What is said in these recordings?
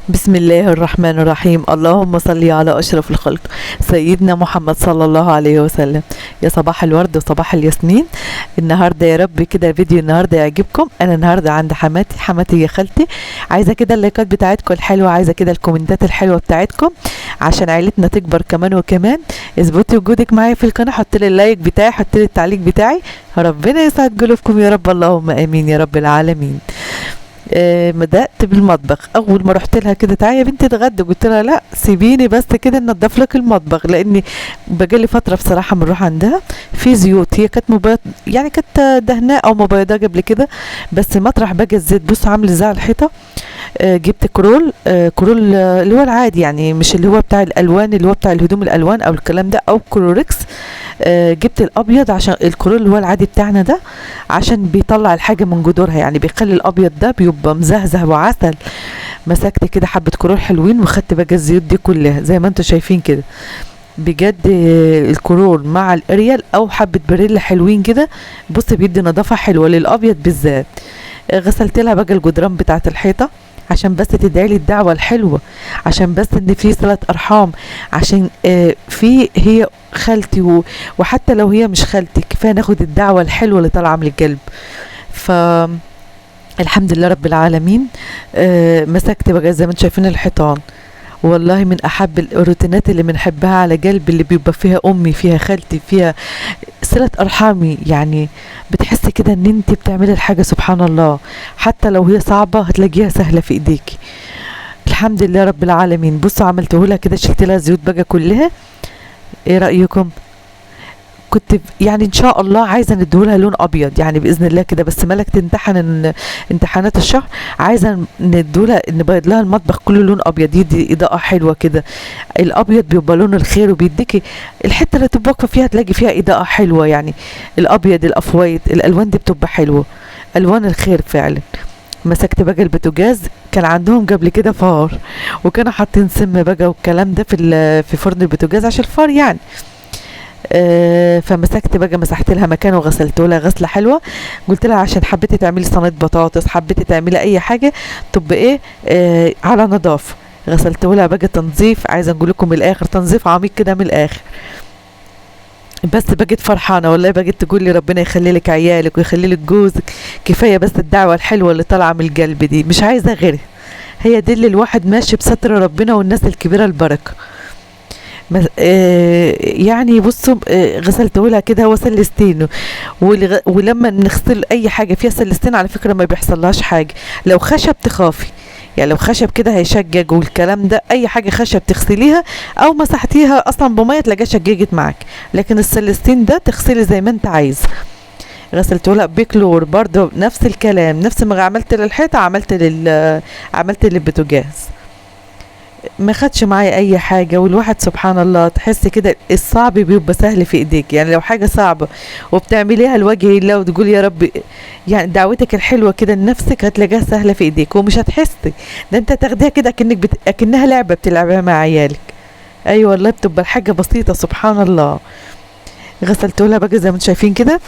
بسم الله الرحمن الرحيم. اللهم صل على أشرف الخلق سيدنا محمد صلى الله عليه وسلم. يا صباح الورد وصباح الياسمين. النهارده يا رب كده فيديو النهارده يعجبكم. انا النهارده عند حماتي يا خالتي. عايزه كده اللايكات بتاعتكم الحلوه، عايزه كده الكومنتات الحلوه بتاعتكم عشان عيلتنا تكبر كمان وكمان. اثبتي وجودك معايا في القناه، حط لي اللايك بتاعي، حط لي التعليق بتاعي. ربنا يسعد قلوبكم يا رب، اللهم امين يا رب العالمين. بدأت بالمطبخ. اول ما رحت لها كده تعالي يا بنتي اتغدى، قلت لها لا سيبيني بس كده ننضف لك المطبخ، لاني بقالي فتره بصراحه بنروح عندها في زيوت. هي كانت مبيض يعني كانت دهناء او مبيضه قبل كده، بس مطرح بقى الزيت بص عامل زي الحيطه. جبت كرول، كرول اللي هو العادي، يعني مش اللي هو بتاع الالوان اللي هو بتاع الهدوم الالوان او الكلام ده، او كلوركس. جبت الابيض عشان الكرول اللي هو العادي بتاعنا ده، عشان بيطلع الحاجه من جذورها، يعني بيخلي الابيض ده بيبقى مزهزه وعسل. مسكت كده حبه كرول حلوين وخدت بقى الزيوت دي كلها زي ما انتم شايفين كده. بجد الكرول مع الاريال او حبه بريل حلوين كده، بص بيدي نظافه حلوه للابيض بالذات. غسلت لها بقى الجدران بتاعه الحيطه عشان بس تدعي لي الدعوه الحلوه، عشان بس ان في صله ارحام، عشان في هي خالتي وحتى لو هي مش خالتي كفايه ناخد الدعوه الحلوه اللي طالعه من القلب. ف الحمد لله رب العالمين. مسكت بقى زي ما انتم شايفين الحيطان، والله من احب الروتينات اللي بنحبها على قلبي، اللي بيبقى فيها امي فيها خالتي فيها صلة ارحامي. يعني بتحسي كده ان انت بتعملي الحاجة سبحان الله، حتى لو هي صعبة هتلاقيها سهلة في ايديكي. الحمد لله رب العالمين. بصوا عملته لها كده، شلت لها الزيوت بقى كلها. ايه رأيكم؟ كنت يعني ان شاء الله عايزه نديهولها لون ابيض يعني باذن الله كده، بس مالك تمتحن امتحانات الشهر، عايزه نديهولها نبيض لها المطبخ كله لون ابيض، يدي اضاءه حلوه كده. الابيض بيبقى لون الخير وبيديكي الحته اللي تبقى واقفه فيها تلاقي فيها اضاءه حلوه. يعني الابيض الافوايت الالوان دي بتبقى حلوه، الوان الخير فعلا. مسكت بقى البوتاجاز، كان عندهم قبل كده فار وكانوا حاطين سم بقى والكلام ده في فرن البوتاجاز عشان الفار يعني. فمسكت بقى مسحت لها مكانه وغسلته لها غسله حلوه. قلت لها عشان حبيتي تعملي صينيه بطاطس، حبيتي تعملي اي حاجه تبقى ايه على نظافه. غسلته لها بقى تنظيف، عايزه نقول لكم من الاخر تنظيف عميق كده من الاخر. بس بقيت فرحانه والله، بقيت تقول لي ربنا يخلي لك عيالك ويخلي لك جوزك. كفايه بس الدعوه الحلوه اللي طالعه من القلب دي، مش عايزه غيرها. هي دي اللي الواحد ماشي بستر ربنا والناس الكبيره البركه. يعني بصوا غسلته لها كده هو سلستين، ولما نغسل اي حاجه فيها سلستين على فكره ما بيحصلهاش حاجه. لو خشب تخافي، يعني لو خشب كده هيشجج والكلام ده، اي حاجه خشب تغسليها او مسحتيها اصلا بميه تلاقيها شججت معاك، لكن السلستين ده تغسلي زي ما انت عايز. غسلته لها بكلور برضه نفس الكلام، نفس ما عملت للحيطه عملت للبوتاجاز. ما خدش معايا اي حاجه. والواحد سبحان الله تحس كده الصعب بيبقى سهل في ايديك، يعني لو حاجه صعبه وبتعمليها لوجه الله وتقول يا رب، يعني دعوتك الحلوه كده لنفسك هتلاقيها سهله في ايديك ومش هتحسي. ده انت تاخديها كده اكنها لعبه بتلعبها مع عيالك. ايوه والله بتبقى الحاجه بسيطه سبحان الله. غسلت لها بقى زي ما انتم شايفين كده.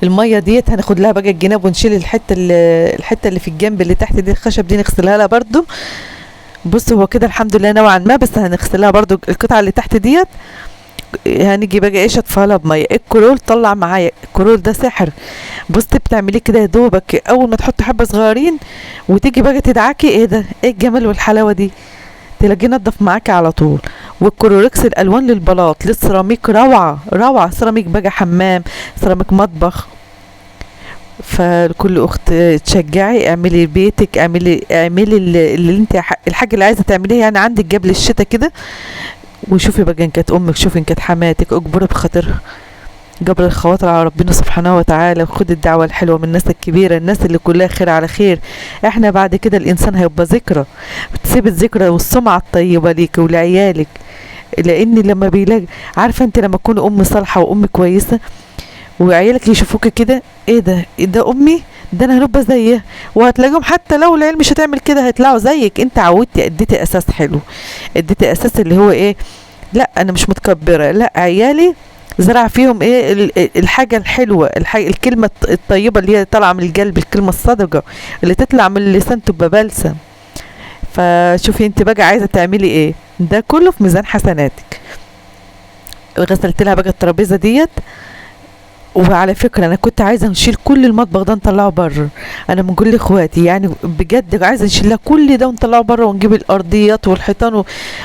الميه ديت هناخد لها بقى الجناب ونشيل الحته اللي في الجنب اللي تحت دي الخشب دي نغسلها لها برضو. بص هو كده الحمد لله نوعا ما، بس هنغسلها برضو القطعه اللي تحت ديت. هنيجي بقى ايش اطفالها بميه. الكرول طلع معايا، الكرول ده سحر. بصي بتعمليه كده يا دوبك اول ما تحطي حبه صغيرين وتيجي بقى تدعكي، ايه ده ايه الجمال والحلاوه دي، تلاقيه نضف معاكي على طول. والكلوركس الالوان للبلاط للسيراميك روعه روعه، سيراميك بقى حمام، سيراميك مطبخ. فكل اخت تشجعي، اعملي بيتك، اعملي اللي انت الحاجه اللي عايزه تعمليها يعني عندك قبل الشتاء كده. وشوفي بقى ان كانت امك، شوفي ان كانت حماتك، اجبري بخاطرها، جبر الخواطر على ربنا سبحانه وتعالى. وخد الدعوه الحلوه من الناس الكبيره، الناس اللي كلها خير على خير. احنا بعد كده الانسان هيبقى ذكرى، بتسيب الذكرى والسمعه الطيبه ليك ولعيالك. لان لما بيلاقي، عارفه انت لما تكون ام صالحه وام كويسه وعيالك يشوفوك كده، ايه ده ايه ده امي، ده انا هنبقى زيها. وهتلاقيهم حتى لو العيال مش هتعمل كده هيطلعوا زيك. انت عودتي، اديتي اساس حلو، اديتي اساس اللي هو ايه، لا انا مش متكبره، لا عيالي زرع فيهم ايه الحاجه الحلوه، الكلمه الطيبه اللي هي طالعه من القلب، الكلمه الصادقه اللي تطلع من اللسان تبقى بلسم. فشوفي انت بقى عايزه تعملي ايه، ده كله في ميزان حسناتك. غسلت لها بقى الترابيزه ديت. وعلى فكرة انا كنت عايزة نشيل كل المطبخ ده نطلعه بره، انا من كل اخواتي يعني بجد عايزة نشيلها كل ده ونطلعه بره ونجيب الارضيات والحيطان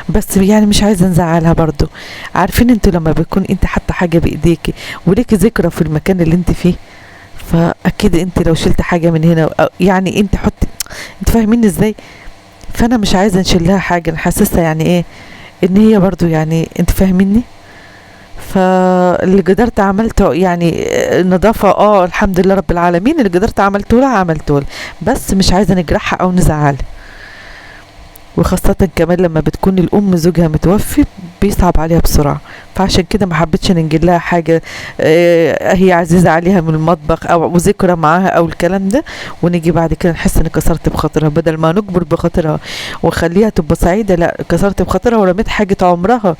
بس يعني مش عايزة نزعلها برضو. عارفين انتوا لما بيكون انت حاطة حاجة بايديكي وليكي ذكرى في المكان اللي انت فيه، فاكيد انت لو شلت حاجة من هنا يعني انت حطي، انت فاهمين ازاي؟ فانا مش عايزة نشيل لها حاجة، نحسسها يعني ايه ان هي برضو يعني انت فاهميني. فاللي قدرت عملته يعني النظافة الحمد لله رب العالمين، اللي قدرت عملته لها. بس مش عايزة نجرحها او نزعلها، وخاصة كمان لما بتكون الأم زوجها متوفي بيصعب عليها بسرعة. فعشان كده ما حبيتش ننجل لها حاجة هي عزيزة عليها من المطبخ أو ذكرى معاها أو الكلام ده، ونيجي بعد كده نحس إن كسرت بخاطرها، بدل ما نكبر بخاطرها وخليها تبقى سعيدة، لا كسرت بخاطرها ورميت حاجة عمرها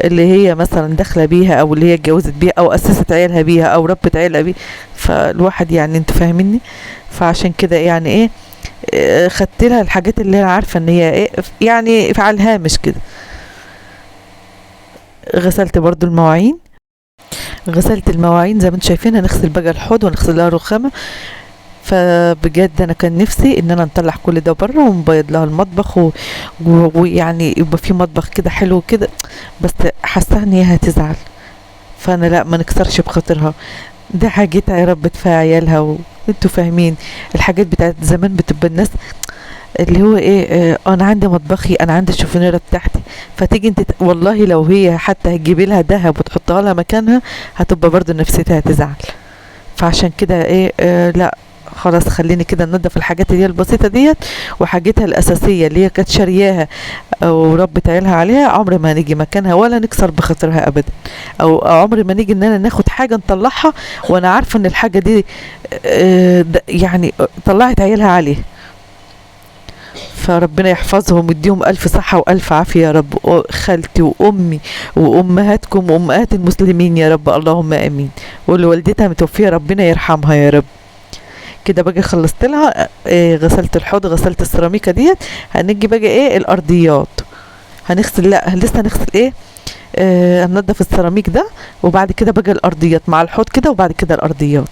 اللي هي مثلا داخلة بيها أو اللي هي اتجوزت بيها أو أسست عيالها بيها أو ربت عيالها بيها. فالواحد يعني انت فاهميني. فعشان كده يعني ايه خدت لها الحاجات اللي انا عارفه ان هي ايه يعني على الهامش كده. غسلت برضو المواعين، غسلت المواعين زي ما انتم شايفين. هنغسل بقى الحوض ونغسل لها الرخامه. فبجد انا كان نفسي ان انا نطلع كل ده بره ونبيض لها المطبخ ويعني يبقى في مطبخ كده حلو كده، بس حاسه ان هي هتزعل. فانا لا ما نكسرش بخاطرها، ده حاجتها يا رب تفاعل عيالها انتوا فاهمين. الحاجات بتاعت زمان بتبقى الناس اللي هو ايه انا عندي مطبخي، انا عندي الشوفونيره بتاعتي، فتيجي انت والله لو هي حتى هتجيبي لها ذهب وتحطها لها مكانها هتبقى برضو نفسيتها هتزعل. فعشان كده ايه لا خلاص خليني كده ننضف الحاجات اللي هي البسيطه ديت، وحاجتها الاساسيه اللي هي كانت شارياها او ربت عيالها عليها عمر ما نيجي مكانها ولا نكسر بخاطرها ابدا، او عمر ما نيجي اننا ناخد حاجه نطلعها وانا عارفه ان الحاجه دي يعني طلعت عيالها عليه. فربنا يحفظهم ويديهم ألف صحة وألف عافية يا رب، خالتي وأمي وأمهاتكم وأمهات المسلمين يا رب، اللهم آمين. واللي والدتها متوفية ربنا يرحمها يا رب. كده بقى خلصت لها غسلت الحوض، غسلت السيراميكا ديت. هنيجي بقى ايه الأرضيات، هنغسل لا لسه هنغسل ايه هننضف السيراميك ده، وبعد كده بقى الأرضيات مع الحوض كده، وبعد كده الأرضيات.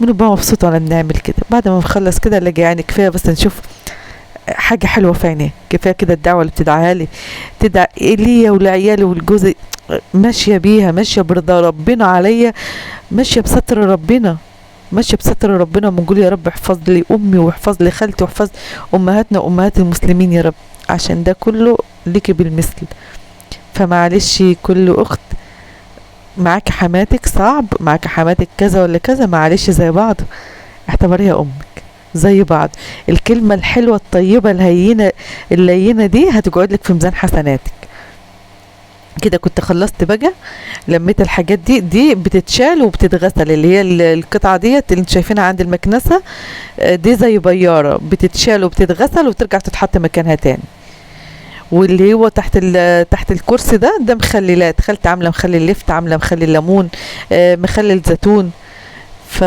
بنبقى مبسوطة وانا بنعمل كده. بعد ما نخلص كده نلاقي يعني كفاية بس نشوف حاجة حلوة في عينيه، كفاية كده الدعوة اللي بتدعيها لي، تدعي ليا ولعيالي ولجوزي، ماشية بيها، ماشية برضا ربنا عليا، ماشية بستر ربنا، ماشية بستر ربنا. بنقول يا رب احفظ لي أمي واحفظ لي خالتي واحفظ أمهاتنا وأمهات المسلمين يا رب، عشان ده كله ليكي بالمثل. فمعلش كل أخت معاك حماتك صعب، معاك حماتك كذا ولا كذا، معلش زي بعض، اعتبريها أمك زي بعض. الكلمة الحلوة الطيبة الهينة اللينة دي هتقعد لك في ميزان حسناتك. كده كنت خلصت بقى، لميت الحاجات دي بتتشال وبتتغسل، اللي هي القطعة ديت اللي انتوا شايفينها عند المكنسة دي زي بيارة، بتتشال وبتتغسل وترجع تتحط مكانها تاني. واللي هو تحت الكرسي ده مخللات، خالتي عاملة مخلل لفت، عاملة مخلل ليمون مخلل زيتون. ف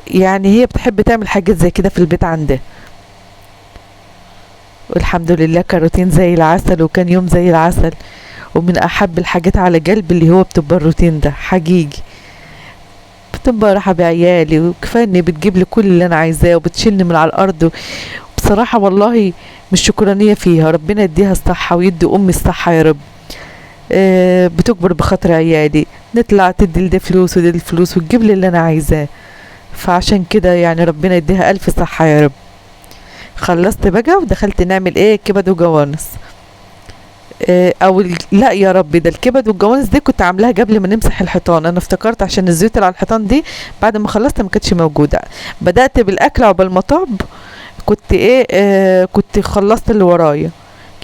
يعني هي بتحب تعمل حاجات زي كده في البيت عندها. والحمد لله كان روتين زي العسل، وكان يوم زي العسل، ومن احب الحاجات على قلبي اللي هو بتبقى الروتين ده حقيقي، بتبقى راحه بعيالي، وكفايه ان بتجيب لي كل اللي انا عايزاه وبتشيلني من على الارض. بصراحه والله مش شكرانيه فيها، ربنا يديها الصحه ويدي امي الصحه يا رب. بتكبر بخاطر عيالي، نطلع تدي لده فلوس ودي الفلوس وتجيب لي اللي انا عايزاه. فعشان كده يعني ربنا يديها الف صحه يا رب. خلصت بقى ودخلت نعمل ايه كبد وجوانس. لا يا ربي، ده الكبد والجوانس دي كنت عاملاها قبل ما نمسح الحيطان. انا افتكرت عشان الزيوت اللي على الحيطان دي بعد ما خلصت ما كانتش موجوده. بدات بالاكل عقبال ما طاب كنت ايه كنت خلصت اللي ورايا،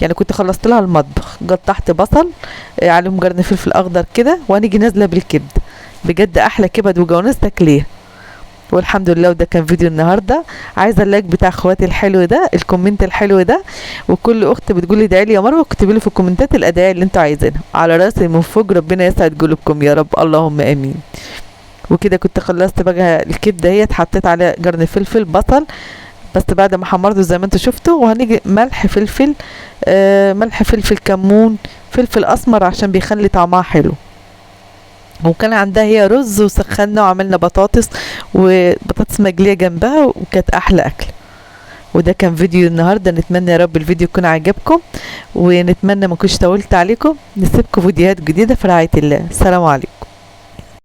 يعني كنت خلصت لها المطبخ، قطعت بصل عليهم قرن فلفل اخضر كده، وانيجي نازله بالكبد. بجد احلى كبد وجوانس تاكليها. والحمد لله. وده كان فيديو النهارده. عايزه اللايك بتاع اخواتي الحلو ده، الكومنت الحلو ده، وكل اخت بتقولي ادعي لي يا مروه اكتبي لي في الكومنتات الادعيه اللي انتوا عايزينها على راسي من فوق. ربنا يسعد قلوبكم يا رب، اللهم امين. وكده كنت خلصت بقى الكبده اهي، حطيت عليها قرن فلفل بصل بس بعد ما حمرته زي ما انتوا شفتوا. وهنيجي ملح فلفل، ملح فلفل كمون، فلفل اسمر عشان بيخلي طعمها حلو. وكان عندها هي رز، وسخنا وعملنا بطاطس وبطاطس مقليه جنبها، وكانت احلى اكل. وده كان فيديو النهارده، نتمنى يا رب الفيديو يكون عجبكم، ونتمنى ما كنتش طولت عليكم. نسيبكم فيديوهات جديده في رعايه الله. السلام عليكم.